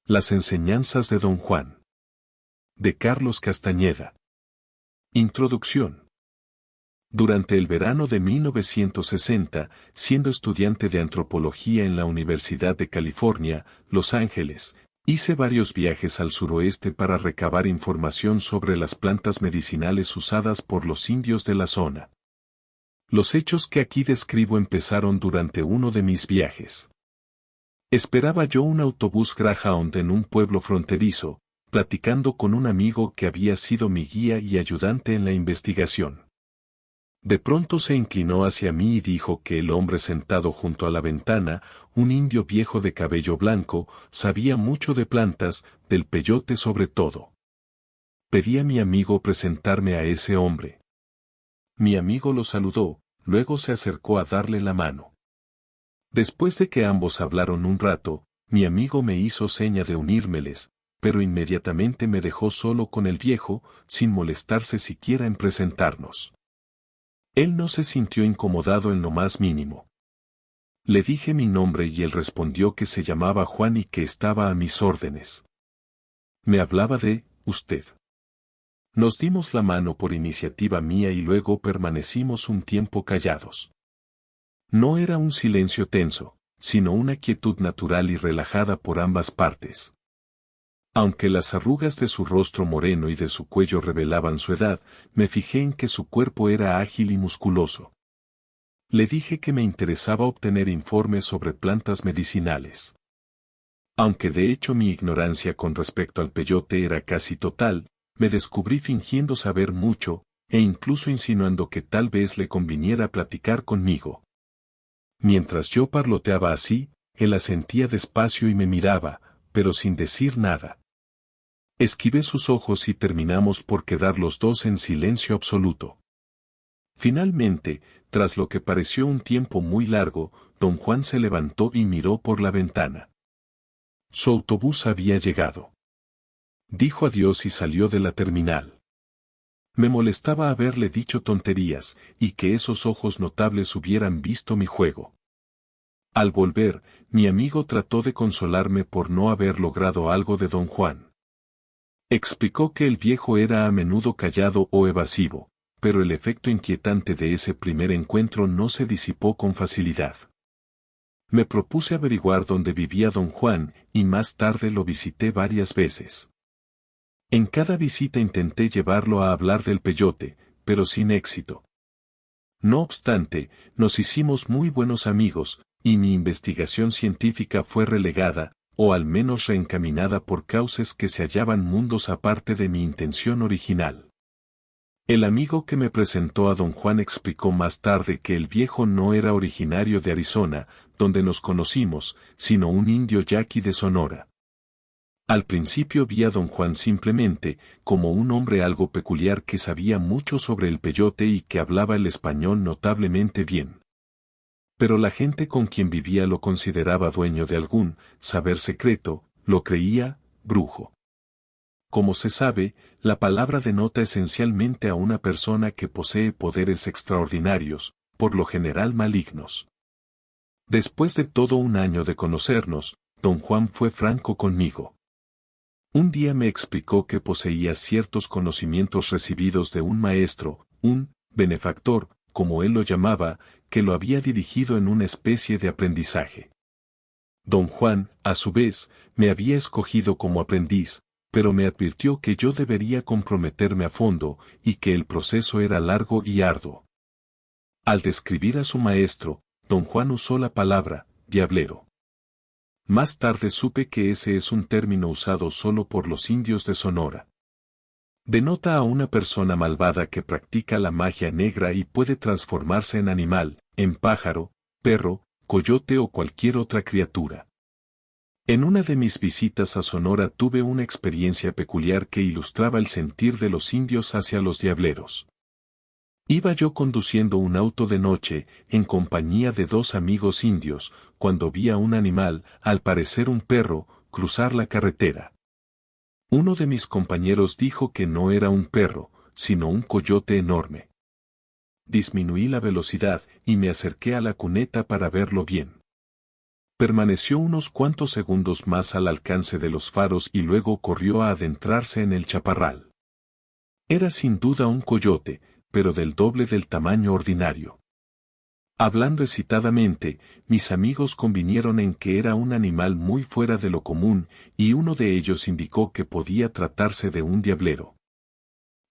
Las enseñanzas de Don Juan. De Carlos Castañeda. Introducción. Durante el verano de 1960, siendo estudiante de antropología en la Universidad de California, Los Ángeles, hice varios viajes al suroeste para recabar información sobre las plantas medicinales usadas por los indios de la zona. Los hechos que aquí describo empezaron durante uno de mis viajes. Esperaba yo un autobús Greyhound en un pueblo fronterizo, platicando con un amigo que había sido mi guía y ayudante en la investigación. De pronto se inclinó hacia mí y dijo que el hombre sentado junto a la ventana, un indio viejo de cabello blanco, sabía mucho de plantas, del peyote sobre todo. Pedí a mi amigo presentarme a ese hombre. Mi amigo lo saludó, luego se acercó a darle la mano. Después de que ambos hablaron un rato, mi amigo me hizo seña de unírmeles, pero inmediatamente me dejó solo con el viejo, sin molestarse siquiera en presentarnos. Él no se sintió incomodado en lo más mínimo. Le dije mi nombre y él respondió que se llamaba Juan y que estaba a mis órdenes. Me hablaba de usted. Nos dimos la mano por iniciativa mía y luego permanecimos un tiempo callados. No era un silencio tenso, sino una quietud natural y relajada por ambas partes. Aunque las arrugas de su rostro moreno y de su cuello revelaban su edad, me fijé en que su cuerpo era ágil y musculoso. Le dije que me interesaba obtener informes sobre plantas medicinales. Aunque de hecho mi ignorancia con respecto al peyote era casi total, me descubrí fingiendo saber mucho, e incluso insinuando que tal vez le conviniera platicar conmigo. Mientras yo parloteaba así, él asentía despacio y me miraba, pero sin decir nada. Esquivé sus ojos y terminamos por quedar los dos en silencio absoluto. Finalmente, tras lo que pareció un tiempo muy largo, don Juan se levantó y miró por la ventana. Su autobús había llegado. Dijo adiós y salió de la terminal. Me molestaba haberle dicho tonterías, y que esos ojos notables hubieran visto mi juego. Al volver, mi amigo trató de consolarme por no haber logrado algo de don Juan. Explicó que el viejo era a menudo callado o evasivo, pero el efecto inquietante de ese primer encuentro no se disipó con facilidad. Me propuse averiguar dónde vivía don Juan, y más tarde lo visité varias veces. En cada visita intenté llevarlo a hablar del peyote, pero sin éxito. No obstante, nos hicimos muy buenos amigos, y mi investigación científica fue relegada, o al menos reencaminada por cauces que se hallaban mundos aparte de mi intención original. El amigo que me presentó a don Juan explicó más tarde que el viejo no era originario de Arizona, donde nos conocimos, sino un indio yaqui de Sonora. Al principio vi a don Juan simplemente como un hombre algo peculiar que sabía mucho sobre el peyote y que hablaba el español notablemente bien. Pero la gente con quien vivía lo consideraba dueño de algún saber secreto, lo creía brujo. Como se sabe, la palabra denota esencialmente a una persona que posee poderes extraordinarios, por lo general malignos. Después de todo un año de conocernos, don Juan fue franco conmigo. Un día me explicó que poseía ciertos conocimientos recibidos de un maestro, un benefactor, como él lo llamaba, que lo había dirigido en una especie de aprendizaje. Don Juan, a su vez, me había escogido como aprendiz, pero me advirtió que yo debería comprometerme a fondo, y que el proceso era largo y arduo. Al describir a su maestro, don Juan usó la palabra diablero. Más tarde supe que ese es un término usado solo por los indios de Sonora. Denota a una persona malvada que practica la magia negra y puede transformarse en animal, en pájaro, perro, coyote o cualquier otra criatura. En una de mis visitas a Sonora tuve una experiencia peculiar que ilustraba el sentir de los indios hacia los diableros. Iba yo conduciendo un auto de noche, en compañía de dos amigos indios, cuando vi a un animal, al parecer un perro, cruzar la carretera. Uno de mis compañeros dijo que no era un perro, sino un coyote enorme. Disminuí la velocidad y me acerqué a la cuneta para verlo bien. Permaneció unos cuantos segundos más al alcance de los faros y luego corrió a adentrarse en el chaparral. Era sin duda un coyote, pero del doble del tamaño ordinario. Hablando excitadamente, mis amigos convinieron en que era un animal muy fuera de lo común, y uno de ellos indicó que podía tratarse de un diablero.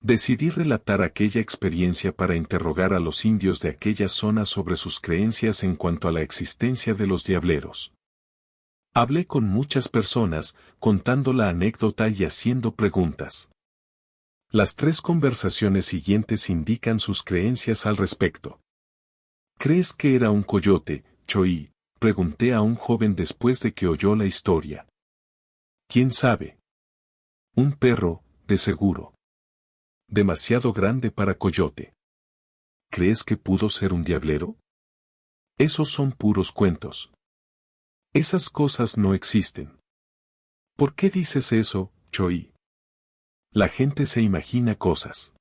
Decidí relatar aquella experiencia para interrogar a los indios de aquella zona sobre sus creencias en cuanto a la existencia de los diableros. Hablé con muchas personas, contando la anécdota y haciendo preguntas. Las 3 conversaciones siguientes indican sus creencias al respecto. ¿Crees que era un coyote, Choi?, pregunté a un joven después de que oyó la historia. ¿Quién sabe? Un perro, de seguro. Demasiado grande para coyote. ¿Crees que pudo ser un diablero? Esos son puros cuentos. Esas cosas no existen. ¿Por qué dices eso, Choi? La gente se imagina cosas.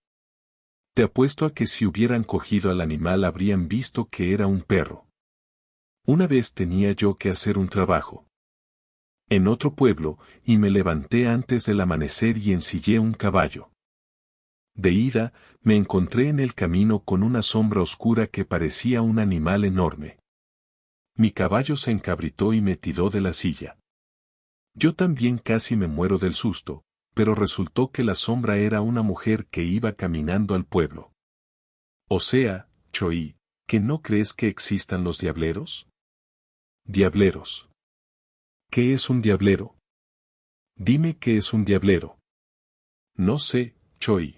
Te apuesto a que si hubieran cogido al animal habrían visto que era un perro. Una vez tenía yo que hacer un trabajo en otro pueblo, y me levanté antes del amanecer y ensillé un caballo. De ida, me encontré en el camino con una sombra oscura que parecía un animal enorme. Mi caballo se encabritó y me tiró de la silla. Yo también casi me muero del susto, pero resultó que la sombra era una mujer que iba caminando al pueblo. O sea, Choi, ¿que no crees que existan los diableros? Diableros. ¿Qué es un diablero? Dime qué es un diablero. No sé, Choi.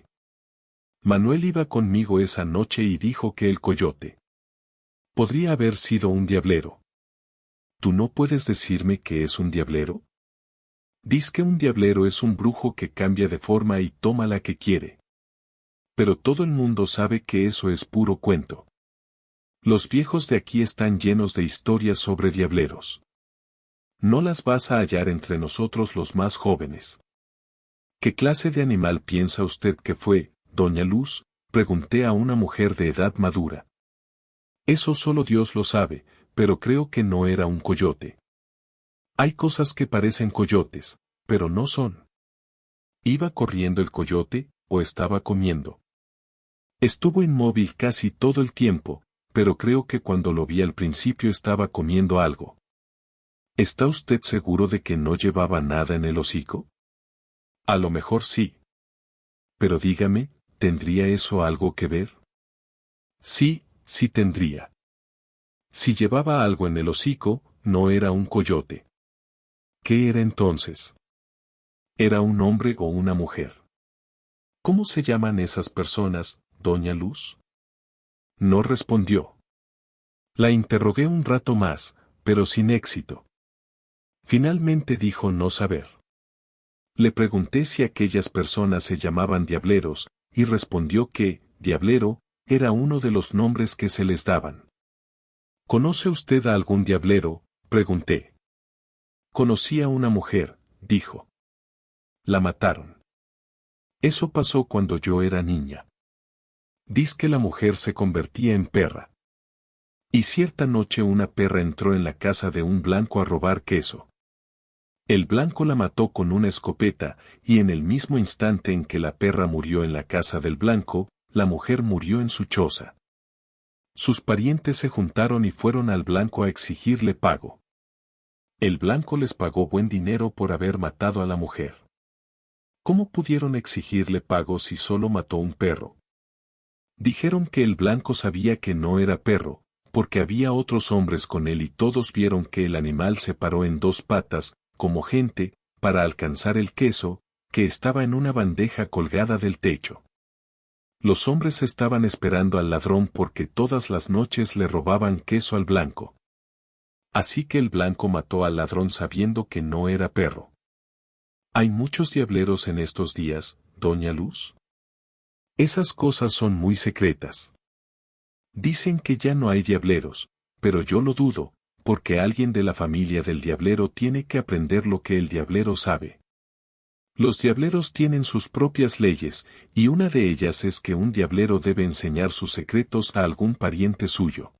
Manuel iba conmigo esa noche y dijo que el coyote podría haber sido un diablero. ¿Tú no puedes decirme qué es un diablero? Diz que un diablero es un brujo que cambia de forma y toma la que quiere. Pero todo el mundo sabe que eso es puro cuento. Los viejos de aquí están llenos de historias sobre diableros. No las vas a hallar entre nosotros los más jóvenes. ¿Qué clase de animal piensa usted que fue, doña Luz?, pregunté a una mujer de edad madura. Eso solo Dios lo sabe, pero creo que no era un coyote. Hay cosas que parecen coyotes, pero no son. ¿Iba corriendo el coyote, o estaba comiendo? Estuvo inmóvil casi todo el tiempo, pero creo que cuando lo vi al principio estaba comiendo algo. ¿Está usted seguro de que no llevaba nada en el hocico? A lo mejor sí. Pero dígame, ¿tendría eso algo que ver? Sí, sí tendría. Si llevaba algo en el hocico, no era un coyote. ¿Qué era entonces? ¿Era un hombre o una mujer? ¿Cómo se llaman esas personas, doña Luz? No respondió. La interrogué un rato más, pero sin éxito. Finalmente dijo no saber. Le pregunté si aquellas personas se llamaban diableros, y respondió que, diablero, era uno de los nombres que se les daban. ¿Conoce usted a algún diablero?, pregunté. Conocí a una mujer, dijo. La mataron. Eso pasó cuando yo era niña. Diz que la mujer se convertía en perra. Y cierta noche una perra entró en la casa de un blanco a robar queso. El blanco la mató con una escopeta, y en el mismo instante en que la perra murió en la casa del blanco, la mujer murió en su choza. Sus parientes se juntaron y fueron al blanco a exigirle pago. El blanco les pagó buen dinero por haber matado a la mujer. ¿Cómo pudieron exigirle pago si solo mató un perro? Dijeron que el blanco sabía que no era perro, porque había otros hombres con él y todos vieron que el animal se paró en 2 patas, como gente, para alcanzar el queso, que estaba en una bandeja colgada del techo. Los hombres estaban esperando al ladrón porque todas las noches le robaban queso al blanco. Así que el blanco mató al ladrón sabiendo que no era perro. ¿Hay muchos diableros en estos días, doña Luz? Esas cosas son muy secretas. Dicen que ya no hay diableros, pero yo lo dudo, porque alguien de la familia del diablero tiene que aprender lo que el diablero sabe. Los diableros tienen sus propias leyes, y una de ellas es que un diablero debe enseñar sus secretos a algún pariente suyo.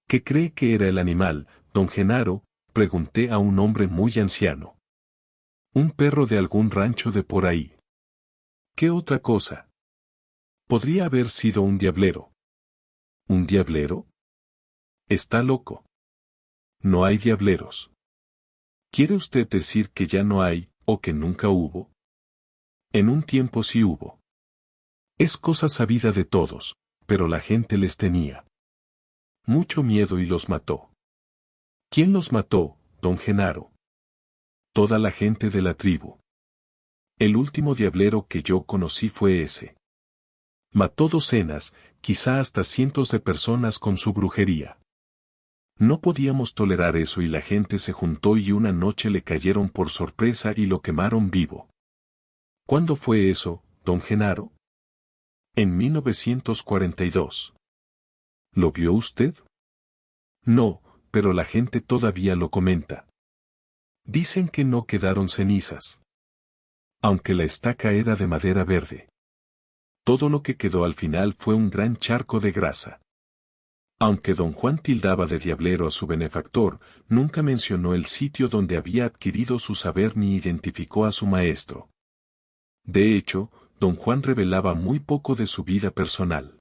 ¿Qué cree que era el animal, don Genaro?, Pregunté a un hombre muy anciano. Un perro de algún rancho de por ahí. ¿Qué otra cosa? Podría haber sido un diablero. ¿Un diablero? Está loco. No hay diableros. ¿Quiere usted decir que ya no hay, o que nunca hubo? En un tiempo sí hubo. Es cosa sabida de todos, pero la gente les tenía mucho miedo y los mató. ¿Quién los mató, don Genaro? Toda la gente de la tribu. El último diablero que yo conocí fue ese. Mató docenas, quizá hasta cientos de personas con su brujería. No podíamos tolerar eso y la gente se juntó y una noche le cayeron por sorpresa y lo quemaron vivo. ¿Cuándo fue eso, don Genaro? En 1942. ¿Lo vio usted? No, pero la gente todavía lo comenta. Dicen que no quedaron cenizas. Aunque la estaca era de madera verde. Todo lo que quedó al final fue un gran charco de grasa. Aunque don Juan tildaba de diablero a su benefactor, nunca mencionó el sitio donde había adquirido su saber ni identificó a su maestro. De hecho, don Juan revelaba muy poco de su vida personal.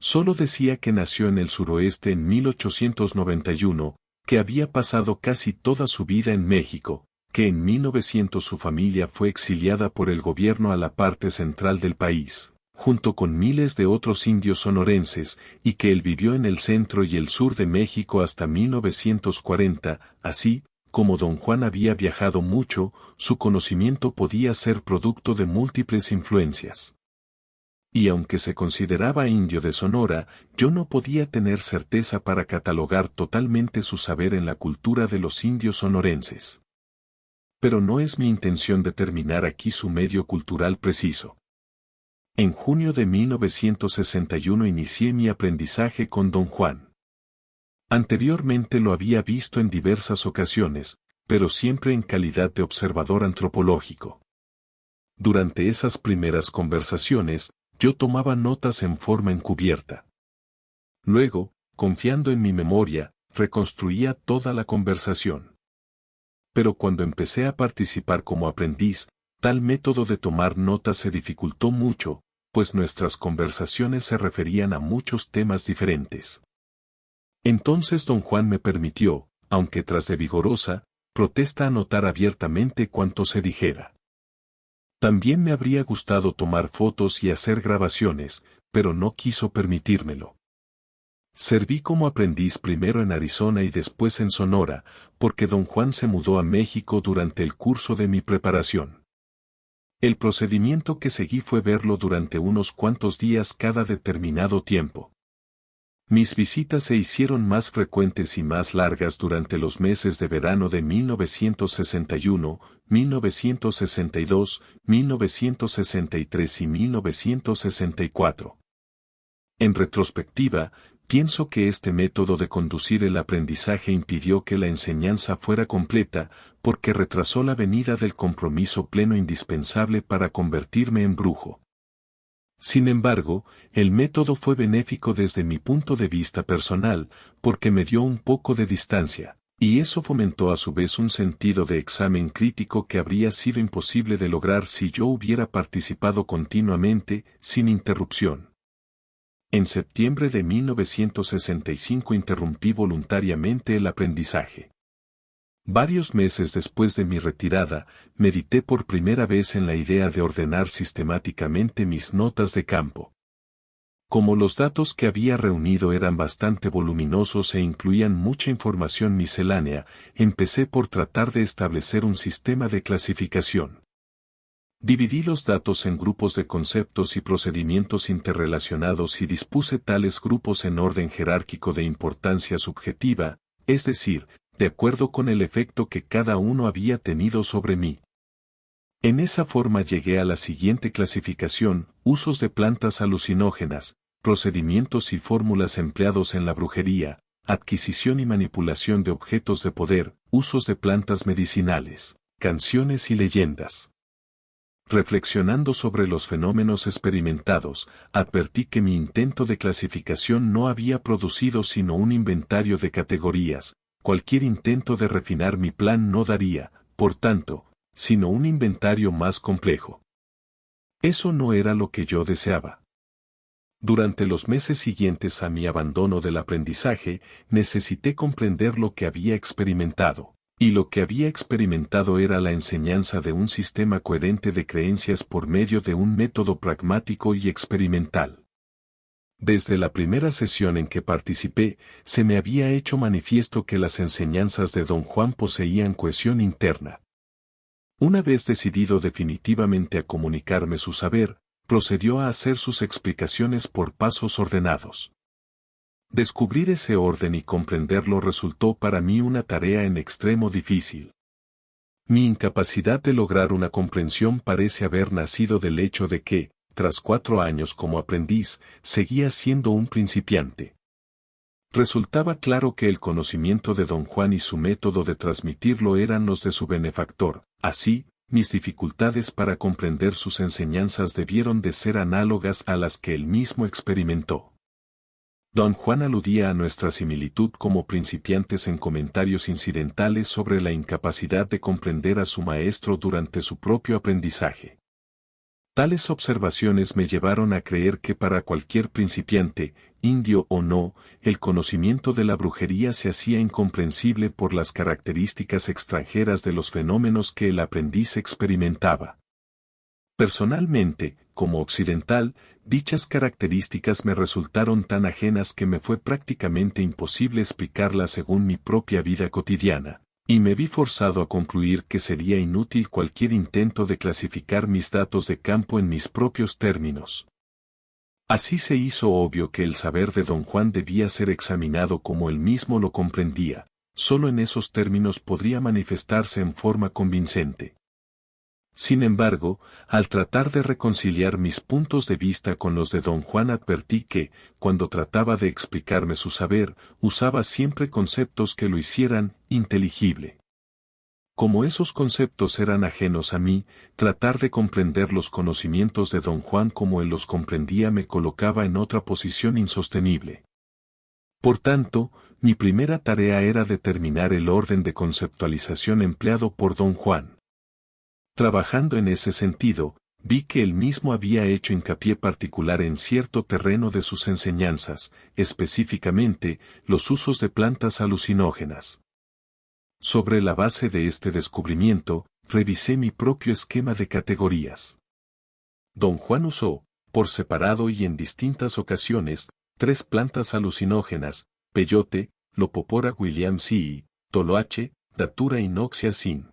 Solo decía que nació en el suroeste en 1891, que había pasado casi toda su vida en México, que en 1900 su familia fue exiliada por el gobierno a la parte central del país, junto con miles de otros indios sonorenses, y que él vivió en el centro y el sur de México hasta 1940, así, como don Juan había viajado mucho, su conocimiento podía ser producto de múltiples influencias. Y aunque se consideraba indio de Sonora, yo no podía tener certeza para catalogar totalmente su saber en la cultura de los indios sonorenses. Pero no es mi intención determinar aquí su medio cultural preciso. En junio de 1961 inicié mi aprendizaje con don Juan. Anteriormente lo había visto en diversas ocasiones, pero siempre en calidad de observador antropológico. Durante esas primeras conversaciones, yo tomaba notas en forma encubierta. Luego, confiando en mi memoria, reconstruía toda la conversación. Pero cuando empecé a participar como aprendiz, tal método de tomar notas se dificultó mucho, pues nuestras conversaciones se referían a muchos temas diferentes. Entonces don Juan me permitió, aunque tras de vigorosa protesta, anotar abiertamente cuanto se dijera. También me habría gustado tomar fotos y hacer grabaciones, pero no quiso permitírmelo. Serví como aprendiz primero en Arizona y después en Sonora, porque don Juan se mudó a México durante el curso de mi preparación. El procedimiento que seguí fue verlo durante unos cuantos días cada determinado tiempo. Mis visitas se hicieron más frecuentes y más largas durante los meses de verano de 1961, 1962, 1963 y 1964. En retrospectiva, pienso que este método de conducir el aprendizaje impidió que la enseñanza fuera completa, porque retrasó la venida del compromiso pleno indispensable para convertirme en brujo. Sin embargo, el método fue benéfico desde mi punto de vista personal, porque me dio un poco de distancia, y eso fomentó a su vez un sentido de examen crítico que habría sido imposible de lograr si yo hubiera participado continuamente, sin interrupción. En septiembre de 1965 interrumpí voluntariamente el aprendizaje. Varios meses después de mi retirada, medité por primera vez en la idea de ordenar sistemáticamente mis notas de campo. Como los datos que había reunido eran bastante voluminosos e incluían mucha información miscelánea, empecé por tratar de establecer un sistema de clasificación. Dividí los datos en grupos de conceptos y procedimientos interrelacionados y dispuse tales grupos en orden jerárquico de importancia subjetiva, es decir, de acuerdo con el efecto que cada uno había tenido sobre mí. En esa forma llegué a la siguiente clasificación: usos de plantas alucinógenas, procedimientos y fórmulas empleados en la brujería, adquisición y manipulación de objetos de poder, usos de plantas medicinales, canciones y leyendas. Reflexionando sobre los fenómenos experimentados, advertí que mi intento de clasificación no había producido sino un inventario de categorías, cualquier intento de refinar mi plan no daría, por tanto, sino un inventario más complejo. Eso no era lo que yo deseaba. Durante los meses siguientes a mi abandono del aprendizaje, necesité comprender lo que había experimentado. Y lo que había experimentado era la enseñanza de un sistema coherente de creencias por medio de un método pragmático y experimental. Desde la primera sesión en que participé, se me había hecho manifiesto que las enseñanzas de Don Juan poseían cohesión interna. Una vez decidido definitivamente a comunicarme su saber, procedió a hacer sus explicaciones por pasos ordenados. Descubrir ese orden y comprenderlo resultó para mí una tarea en extremo difícil. Mi incapacidad de lograr una comprensión parece haber nacido del hecho de que, tras 4 años como aprendiz, seguía siendo un principiante. Resultaba claro que el conocimiento de Don Juan y su método de transmitirlo eran los de su benefactor, así, mis dificultades para comprender sus enseñanzas debieron de ser análogas a las que él mismo experimentó. Don Juan aludía a nuestra similitud como principiantes en comentarios incidentales sobre la incapacidad de comprender a su maestro durante su propio aprendizaje. Tales observaciones me llevaron a creer que para cualquier principiante, indio o no, el conocimiento de la brujería se hacía incomprensible por las características extranjeras de los fenómenos que el aprendiz experimentaba. Personalmente, como occidental, dichas características me resultaron tan ajenas que me fue prácticamente imposible explicarlas según mi propia vida cotidiana, y me vi forzado a concluir que sería inútil cualquier intento de clasificar mis datos de campo en mis propios términos. Así se hizo obvio que el saber de Don Juan debía ser examinado como él mismo lo comprendía, solo en esos términos podría manifestarse en forma convincente. Sin embargo, al tratar de reconciliar mis puntos de vista con los de Don Juan advertí que, cuando trataba de explicarme su saber, usaba siempre conceptos que lo hicieran inteligible. Como esos conceptos eran ajenos a mí, tratar de comprender los conocimientos de Don Juan como él los comprendía me colocaba en otra posición insostenible. Por tanto, mi primera tarea era determinar el orden de conceptualización empleado por Don Juan. Trabajando en ese sentido, vi que él mismo había hecho hincapié particular en cierto terreno de sus enseñanzas, específicamente, los usos de plantas alucinógenas. Sobre la base de este descubrimiento, revisé mi propio esquema de categorías. Don Juan usó, por separado y en distintas ocasiones, 3 plantas alucinógenas, peyote, Lopopora williamsii, toloache, Datura inoxia sin.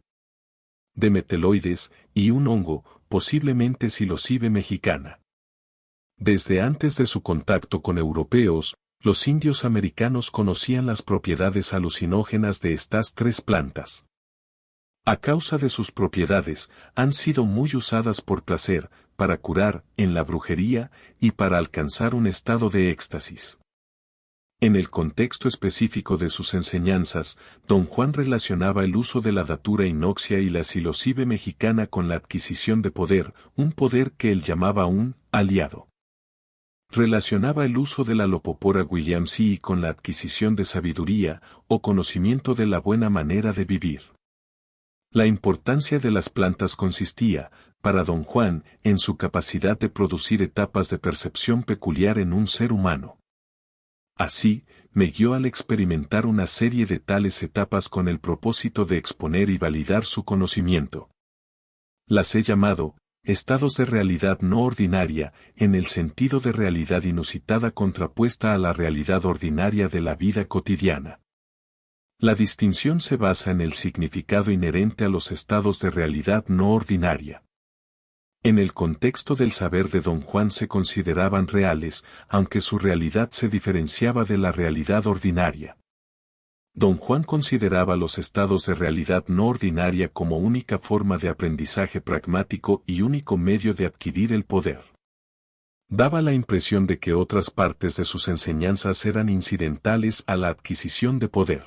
De meteloides, y un hongo, posiblemente psilocybe mexicana. Desde antes de su contacto con europeos, los indios americanos conocían las propiedades alucinógenas de estas 3 plantas. A causa de sus propiedades, han sido muy usadas por placer, para curar, en la brujería, y para alcanzar un estado de éxtasis. En el contexto específico de sus enseñanzas, Don Juan relacionaba el uso de la Datura inoxia y la psilocybe mexicana con la adquisición de poder, un poder que él llamaba un aliado. Relacionaba el uso de la Lopopora williamsii con la adquisición de sabiduría, o conocimiento de la buena manera de vivir. La importancia de las plantas consistía, para Don Juan, en su capacidad de producir etapas de percepción peculiar en un ser humano. Así, me guió al experimentar una serie de tales etapas con el propósito de exponer y validar su conocimiento. Las he llamado, estados de realidad no ordinaria, en el sentido de realidad inusitada contrapuesta a la realidad ordinaria de la vida cotidiana. La distinción se basa en el significado inherente a los estados de realidad no ordinaria. En el contexto del saber de Don Juan se consideraban reales, aunque su realidad se diferenciaba de la realidad ordinaria. Don Juan consideraba los estados de realidad no ordinaria como única forma de aprendizaje pragmático y único medio de adquirir el poder. Daba la impresión de que otras partes de sus enseñanzas eran incidentales a la adquisición de poder.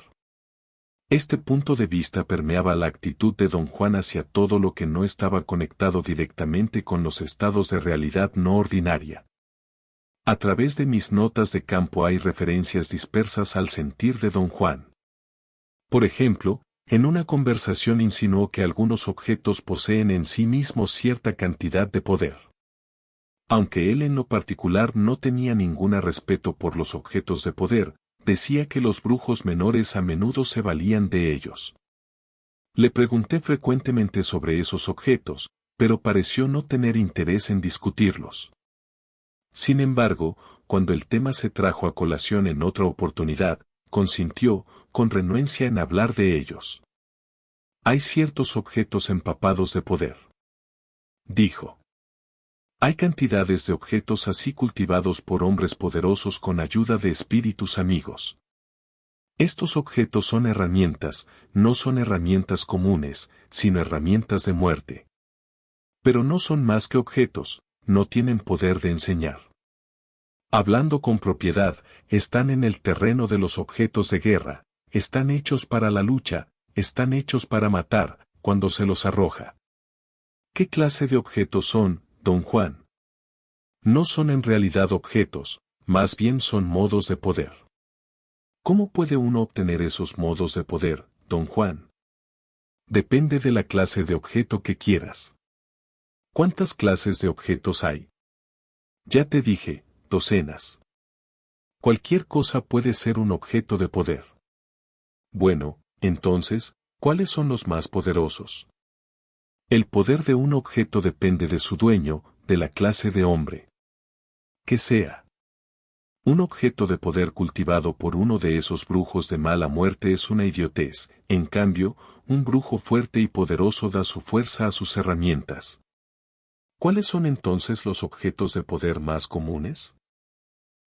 Este punto de vista permeaba la actitud de Don Juan hacia todo lo que no estaba conectado directamente con los estados de realidad no ordinaria. A través de mis notas de campo hay referencias dispersas al sentir de Don Juan. Por ejemplo, en una conversación insinuó que algunos objetos poseen en sí mismos cierta cantidad de poder. Aunque él en lo particular no tenía ningún respeto por los objetos de poder, decía que los brujos menores a menudo se valían de ellos. Le pregunté frecuentemente sobre esos objetos, pero pareció no tener interés en discutirlos. Sin embargo, cuando el tema se trajo a colación en otra oportunidad, consintió, con renuencia en hablar de ellos. Hay ciertos objetos empapados de poder, dijo. Hay cantidades de objetos así cultivados por hombres poderosos con ayuda de espíritus amigos. Estos objetos son herramientas, no son herramientas comunes, sino herramientas de muerte. Pero no son más que objetos, no tienen poder de enseñar. Hablando con propiedad, están en el terreno de los objetos de guerra, están hechos para la lucha, están hechos para matar, cuando se los arroja. ¿Qué clase de objetos son, don Juan? No son en realidad objetos, más bien son modos de poder. ¿Cómo puede uno obtener esos modos de poder, don Juan? Depende de la clase de objeto que quieras. ¿Cuántas clases de objetos hay? Ya te dije, docenas. Cualquier cosa puede ser un objeto de poder. Bueno, entonces, ¿cuáles son los más poderosos? El poder de un objeto depende de su dueño, de la clase de hombre que sea. Un objeto de poder cultivado por uno de esos brujos de mala muerte es una idiotez, en cambio, un brujo fuerte y poderoso da su fuerza a sus herramientas. ¿Cuáles son entonces los objetos de poder más comunes?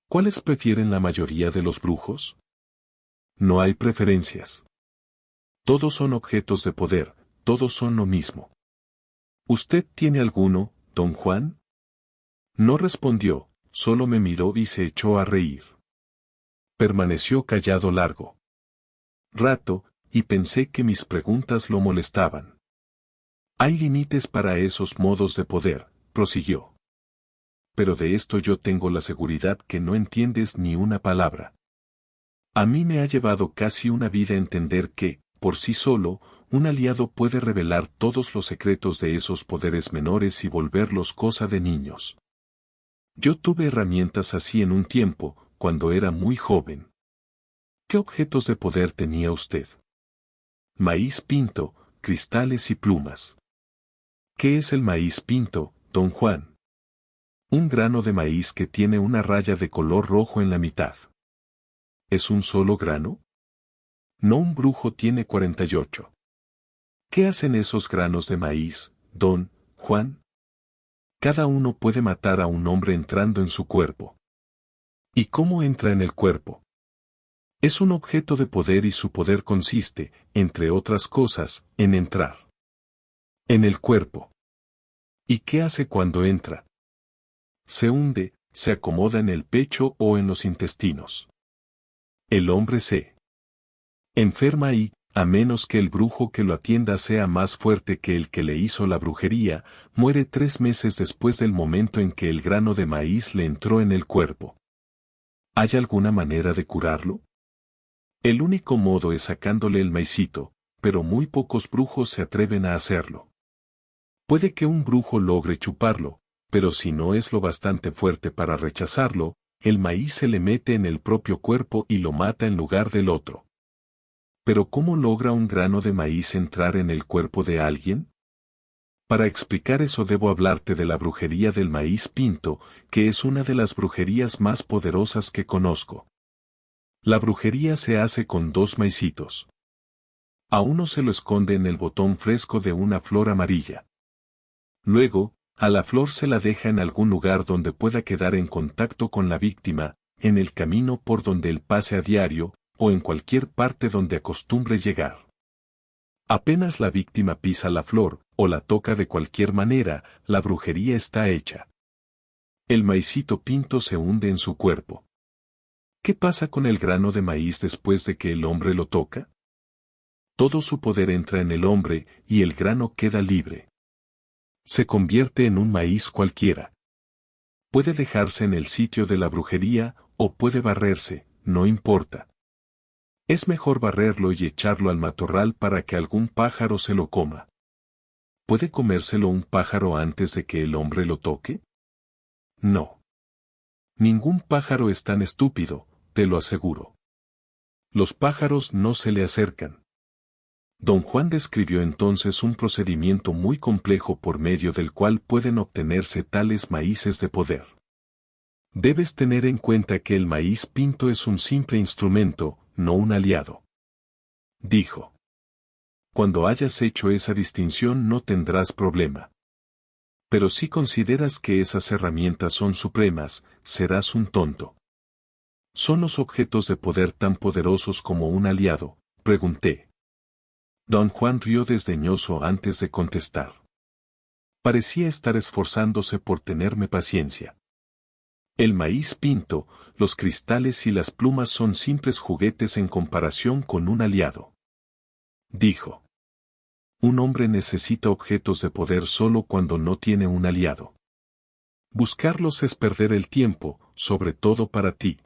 ¿Cuáles prefieren la mayoría de los brujos? No hay preferencias. Todos son objetos de poder, todos son lo mismo. ¿Usted tiene alguno, don Juan? No respondió, solo me miró y se echó a reír. Permaneció callado largo rato, y pensé que mis preguntas lo molestaban. Hay límites para esos modos de poder, prosiguió. Pero de esto yo tengo la seguridad que no entiendes ni una palabra. A mí me ha llevado casi una vida entender que, por sí solo, un aliado puede revelar todos los secretos de esos poderes menores y volverlos cosa de niños. Yo tuve herramientas así en un tiempo, cuando era muy joven. ¿Qué objetos de poder tenía usted? Maíz pinto, cristales y plumas. ¿Qué es el maíz pinto, don Juan? Un grano de maíz que tiene una raya de color rojo en la mitad. ¿Es un solo grano? No, un brujo tiene 48. ¿Qué hacen esos granos de maíz, don Juan? Cada uno puede matar a un hombre entrando en su cuerpo. ¿Y cómo entra en el cuerpo? Es un objeto de poder y su poder consiste, entre otras cosas, en entrar en el cuerpo. ¿Y qué hace cuando entra? Se hunde, se acomoda en el pecho o en los intestinos. El hombre se enferma y, a menos que el brujo que lo atienda sea más fuerte que el que le hizo la brujería, muere 3 meses después del momento en que el grano de maíz le entró en el cuerpo. ¿Hay alguna manera de curarlo? El único modo es sacándole el maicito, pero muy pocos brujos se atreven a hacerlo. Puede que un brujo logre chuparlo, pero si no es lo bastante fuerte para rechazarlo, el maíz se le mete en el propio cuerpo y lo mata en lugar del otro. ¿Pero cómo logra un grano de maíz entrar en el cuerpo de alguien? Para explicar eso debo hablarte de la brujería del maíz pinto, que es una de las brujerías más poderosas que conozco. La brujería se hace con 2 maicitos. A uno se lo esconde en el botón fresco de una flor amarilla. Luego, a la flor se la deja en algún lugar donde pueda quedar en contacto con la víctima, en el camino por donde él pase a diario, o en cualquier parte donde acostumbre llegar. Apenas la víctima pisa la flor, o la toca de cualquier manera, la brujería está hecha. El maicito pinto se hunde en su cuerpo. ¿Qué pasa con el grano de maíz después de que el hombre lo toca? Todo su poder entra en el hombre, y el grano queda libre. Se convierte en un maíz cualquiera. Puede dejarse en el sitio de la brujería, o puede barrerse, no importa. Es mejor barrerlo y echarlo al matorral para que algún pájaro se lo coma. ¿Puede comérselo un pájaro antes de que el hombre lo toque? No. Ningún pájaro es tan estúpido, te lo aseguro. Los pájaros no se le acercan. Don Juan describió entonces un procedimiento muy complejo por medio del cual pueden obtenerse tales maíces de poder. Debes tener en cuenta que el maíz pinto es un simple instrumento, no un aliado. Dijo. Cuando hayas hecho esa distinción no tendrás problema. Pero si consideras que esas herramientas son supremas, serás un tonto. ¿Son los objetos de poder tan poderosos como un aliado?, pregunté. Don Juan rió desdeñoso antes de contestar. Parecía estar esforzándose por tenerme paciencia. El maíz pinto, los cristales y las plumas son simples juguetes en comparación con un aliado. Dijo. Un hombre necesita objetos de poder solo cuando no tiene un aliado. Buscarlos es perder el tiempo, sobre todo para ti.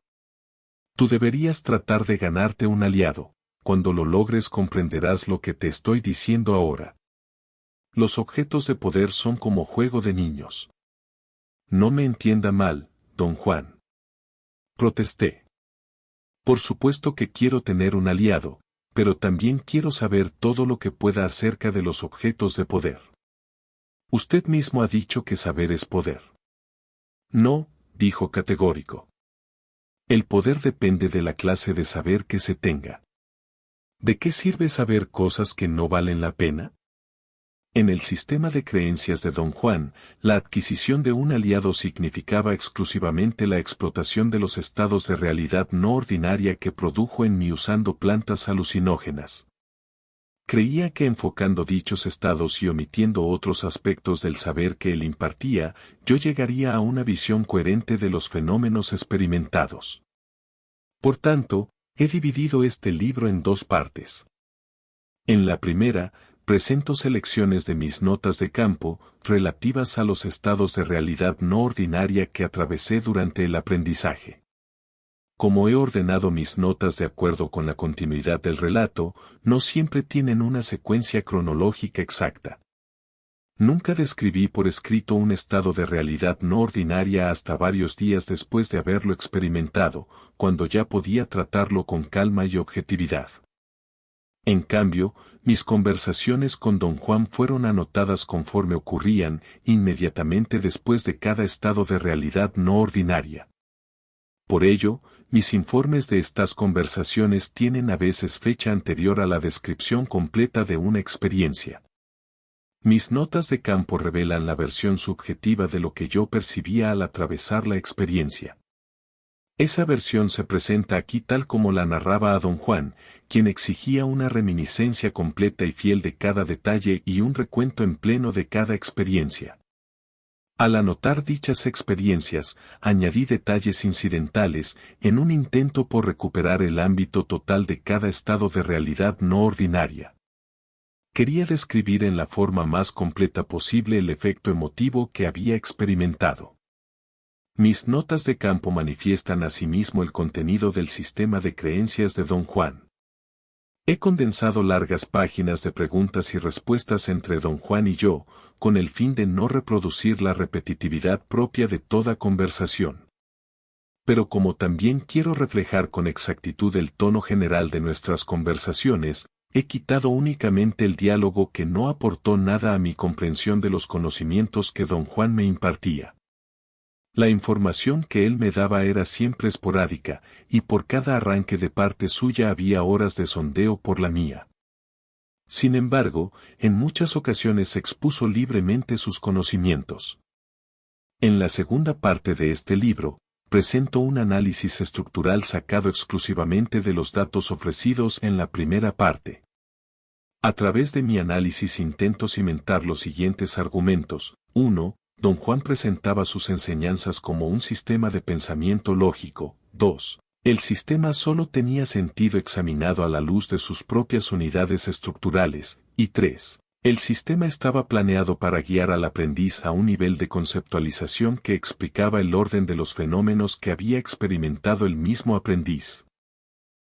Tú deberías tratar de ganarte un aliado. Cuando lo logres comprenderás lo que te estoy diciendo ahora. Los objetos de poder son como juego de niños. No me entienda mal, don Juan. Protesté. Por supuesto que quiero tener un aliado, pero también quiero saber todo lo que pueda acerca de los objetos de poder. Usted mismo ha dicho que saber es poder. No, dijo categórico. El poder depende de la clase de saber que se tenga. ¿De qué sirve saber cosas que no valen la pena? En el sistema de creencias de don Juan, la adquisición de un aliado significaba exclusivamente la explotación de los estados de realidad no ordinaria que produjo en mí usando plantas alucinógenas. Creía que enfocando dichos estados y omitiendo otros aspectos del saber que él impartía, yo llegaría a una visión coherente de los fenómenos experimentados. Por tanto, he dividido este libro en dos partes. En la primera, presento selecciones de mis notas de campo, relativas a los estados de realidad no ordinaria que atravesé durante el aprendizaje. Como he ordenado mis notas de acuerdo con la continuidad del relato, no siempre tienen una secuencia cronológica exacta. Nunca describí por escrito un estado de realidad no ordinaria hasta varios días después de haberlo experimentado, cuando ya podía tratarlo con calma y objetividad. En cambio, mis conversaciones con don Juan fueron anotadas conforme ocurrían, inmediatamente después de cada estado de realidad no ordinaria. Por ello, mis informes de estas conversaciones tienen a veces fecha anterior a la descripción completa de una experiencia. Mis notas de campo revelan la versión subjetiva de lo que yo percibía al atravesar la experiencia. Esa versión se presenta aquí tal como la narraba a don Juan, quien exigía una reminiscencia completa y fiel de cada detalle y un recuento en pleno de cada experiencia. Al anotar dichas experiencias, añadí detalles incidentales en un intento por recuperar el ámbito total de cada estado de realidad no ordinaria. Quería describir en la forma más completa posible el efecto emotivo que había experimentado. Mis notas de campo manifiestan asimismo el contenido del sistema de creencias de don Juan. He condensado largas páginas de preguntas y respuestas entre don Juan y yo, con el fin de no reproducir la repetitividad propia de toda conversación. Pero como también quiero reflejar con exactitud el tono general de nuestras conversaciones, he quitado únicamente el diálogo que no aportó nada a mi comprensión de los conocimientos que don Juan me impartía. La información que él me daba era siempre esporádica, y por cada arranque de parte suya había horas de sondeo por la mía. Sin embargo, en muchas ocasiones expuso libremente sus conocimientos. En la segunda parte de este libro, presento un análisis estructural sacado exclusivamente de los datos ofrecidos en la primera parte. A través de mi análisis intento cimentar los siguientes argumentos. 1. Don Juan presentaba sus enseñanzas como un sistema de pensamiento lógico. 2. El sistema solo tenía sentido examinado a la luz de sus propias unidades estructurales. Y 3. El sistema estaba planeado para guiar al aprendiz a un nivel de conceptualización que explicaba el orden de los fenómenos que había experimentado el mismo aprendiz.